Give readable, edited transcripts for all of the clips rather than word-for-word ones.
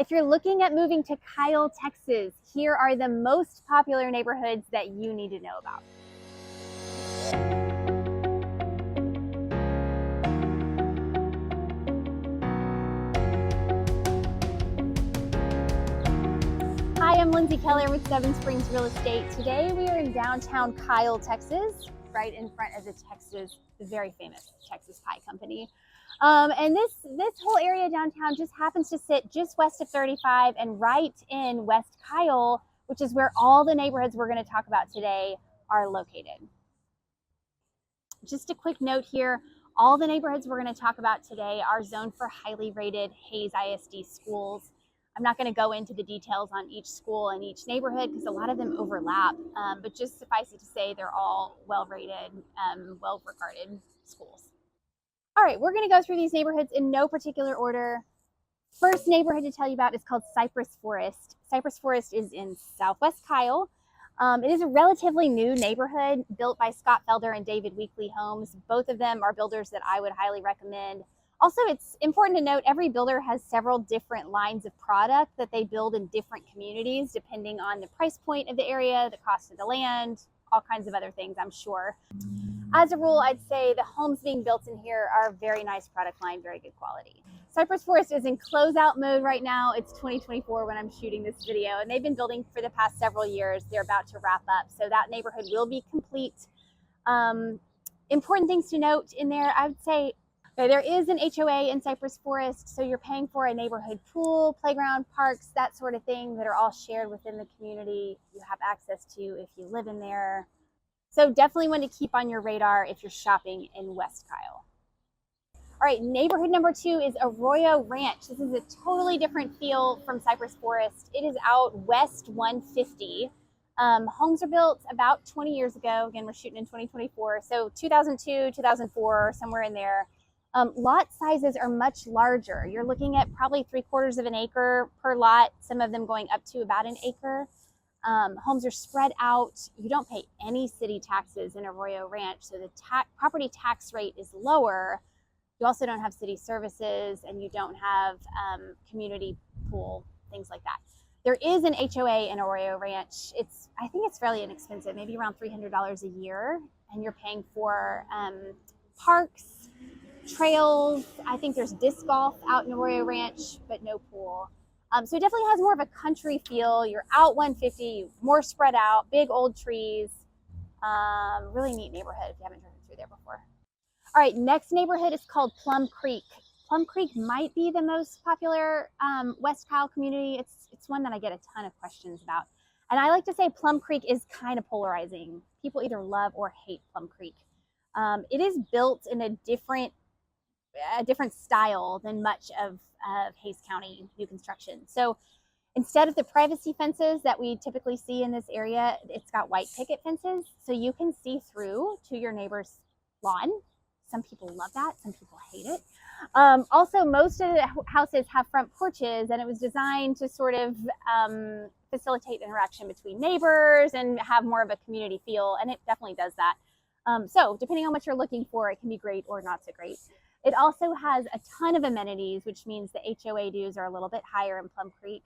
If you're looking at moving to Kyle, Texas, here are the most popular neighborhoods that you need to know about. Hi, I'm Lindsey Keller with Seven Springs Real Estate. Today we are in downtown Kyle, Texas, right in front of the very famous Texas Pie Company. And this whole area downtown just happens to sit just west of 35 and right in West Kyle, which is where all the neighborhoods we're going to talk about today are located. Just a quick note here, all the neighborhoods we're going to talk about today are zoned for highly rated Hays ISD schools. I'm not going to go into the details on each school and each neighborhood because a lot of them overlap, but just suffice it to say they're all well-rated, well-regarded schools. All right, we're going to go through these neighborhoods in no particular order. First neighborhood to tell you about is called Cypress Forest. Cypress Forest is in Southwest Kyle. It is a relatively new neighborhood built by Scott Felder and David Weekley Homes. Both of them are builders that I would highly recommend. Also, it's important to note every builder has several different lines of product that they build in different communities depending on the price point of the area, the cost of the land, all kinds of other things, I'm sure. As a rule, I'd say the homes being built in here are very nice product line, very good quality. Cypress Forest is in closeout mode right now. It's 2024 when I'm shooting this video, and they've been building for the past several years. They're about to wrap up, so that neighborhood will be complete. Important things to note in there, I would say, there is an HOA in Cypress Forest, so you're paying for a neighborhood pool, playground, parks, that sort of thing that are all shared within the community. You have access to if you live in there. So definitely one to keep on your radar if you're shopping in West Kyle. All right, neighborhood number 2 is Arroyo Ranch. This is a totally different feel from Cypress Forest. It is out west 150. Homes are built about 20 years ago. Again, we're shooting in 2024. So 2002, 2004, somewhere in there. Lot sizes are much larger. You're looking at probably 3/4 of an acre per lot, some of them going up to about an acre. Homes are spread out. You don't pay any city taxes in Arroyo Ranch, so the property tax rate is lower. You also don't have city services, and you don't have community pool, things like that. There is an HOA in Arroyo Ranch. I think it's fairly inexpensive, maybe around $300 a year, and you're paying for parks, trails. I think there's disc golf out in Arroyo Ranch, but no pool. So it definitely has more of a country feel. You're out 150, more spread out, big old trees. Really neat neighborhood if you haven't driven through there before. All right, next neighborhood is called Plum Creek. Plum Creek might be the most popular West Kyle community. It's one that I get a ton of questions about. And I like to say Plum Creek is kind of polarizing. People either love or hate Plum Creek. It is built in a different style than much of Hays County new construction. So instead of the privacy fences that we typically see in this area, it's got white picket fences, so you can see through to your neighbor's lawn. Some people love that, some people hate it. Also, most of the houses have front porches, and it was designed to sort of facilitate interaction between neighbors and have more of a community feel, and it definitely does that. So depending on what you're looking for, it can be great or not so great. It also has a ton of amenities, which means the HOA dues are a little bit higher in Plum Creek.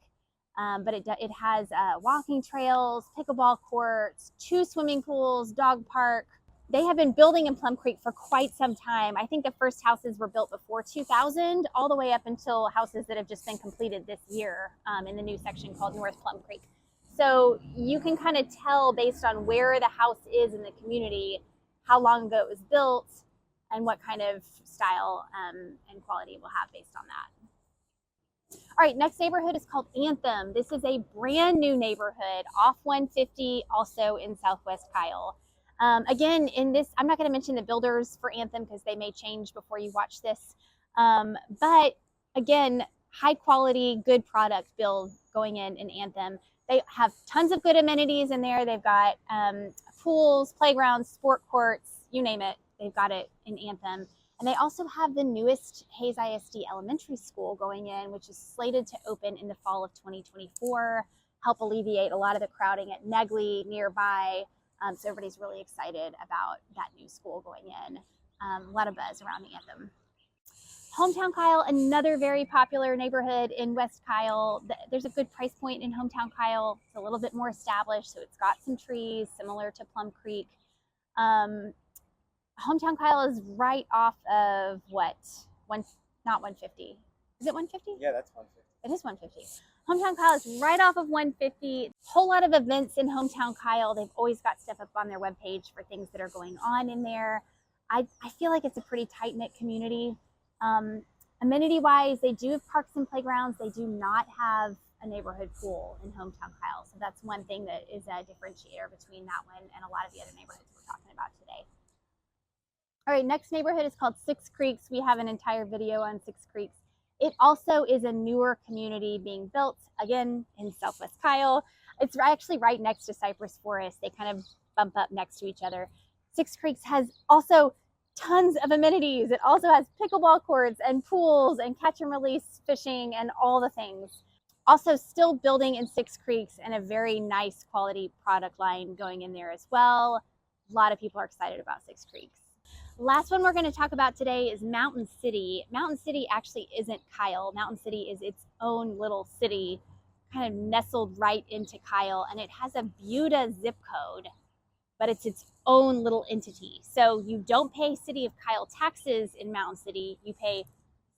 But it has walking trails, pickleball courts, 2 swimming pools, dog park. They have been building in Plum Creek for quite some time. I think the first houses were built before 2000, all the way up until houses that have just been completed this year in the new section called North Plum Creek. So you can kind of tell based on where the house is in the community, how long ago it was built, and what kind of style and quality it will have based on that. All right, next neighborhood is called Anthem. This is a brand new neighborhood off 150, also in Southwest Kyle. Again, in this, I'm not going to mention the builders for Anthem because they may change before you watch this. But again, high quality, good product build going in Anthem. They have tons of good amenities in there. They've got pools, playgrounds, sport courts, you name it. They've got it in Anthem. And they also have the newest Hays ISD elementary school going in, which is slated to open in the fall of 2024, help alleviate a lot of the crowding at Negley nearby. So everybody's really excited about that new school going in. A lot of buzz around the Anthem. Hometown Kyle, another very popular neighborhood in West Kyle. There's a good price point in Hometown Kyle. It's a little bit more established, so it's got some trees similar to Plum Creek. Hometown Kyle is right off of what? Not 150. Is it 150? Yeah, that's 150. It is 150. Hometown Kyle is right off of 150. Whole lot of events in Hometown Kyle. They've always got stuff up on their webpage for things that are going on in there. I feel like it's a pretty tight-knit community. Amenity-wise, they do have parks and playgrounds. They do not have a neighborhood pool in Hometown Kyle. So that's one thing that is a differentiator between that one and a lot of the other neighborhoods we're talking about today. All right, next neighborhood is called Six Creeks. We have an entire video on Six Creeks. It also is a newer community being built, again, in Southwest Kyle. It's actually right next to Cypress Forest. They kind of bump up next to each other. Six Creeks has also tons of amenities. It also has pickleball courts and pools and catch and release fishing and all the things. Also still building in Six Creeks and a very nice quality product line going in there as well. A lot of people are excited about Six Creeks. Last one we're going to talk about today is Mountain City. Mountain City actually isn't Kyle. Mountain City is its own little city, kind of nestled right into Kyle, and it has a Buda zip code, but it's its own little entity. So you don't pay City of Kyle taxes in Mountain City. You pay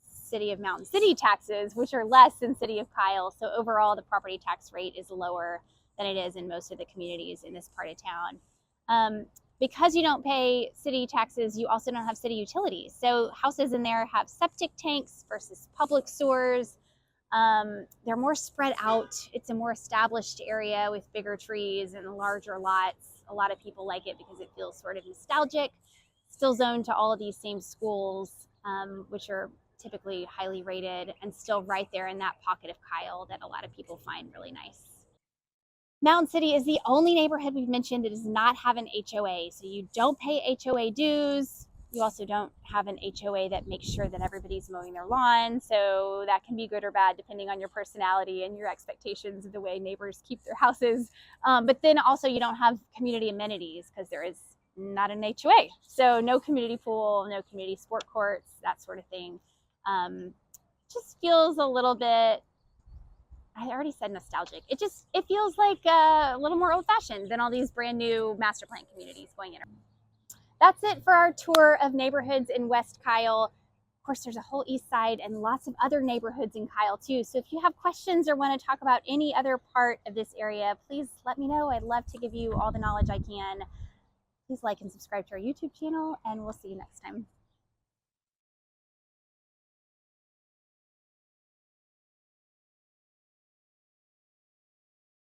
City of Mountain City taxes, which are less than City of Kyle. So overall, the property tax rate is lower than it is in most of the communities in this part of town. Because you don't pay city taxes, you also don't have city utilities. So houses in there have septic tanks versus public sewers. They're more spread out. It's a more established area with bigger trees and larger lots. A lot of people like it because it feels sort of nostalgic. Still zoned to all of these same schools, which are typically highly rated, and still right there in that pocket of Kyle that a lot of people find really nice. Mountain City is the only neighborhood we've mentioned that does not have an HOA. So you don't pay HOA dues. You also don't have an HOA that makes sure that everybody's mowing their lawn. So that can be good or bad depending on your personality and your expectations of the way neighbors keep their houses. But then also you don't have community amenities because there is not an HOA. So no community pool, no community sport courts, that sort of thing. Just feels a little bit, I already said nostalgic. It feels like a little more old-fashioned than all these brand new master plan communities going in. That's it for our tour of neighborhoods in West Kyle. Of course, there's a whole east side and lots of other neighborhoods in Kyle too. So if you have questions or want to talk about any other part of this area, please let me know. I'd love to give you all the knowledge I can. Please like and subscribe to our YouTube channel, and we'll see you next time.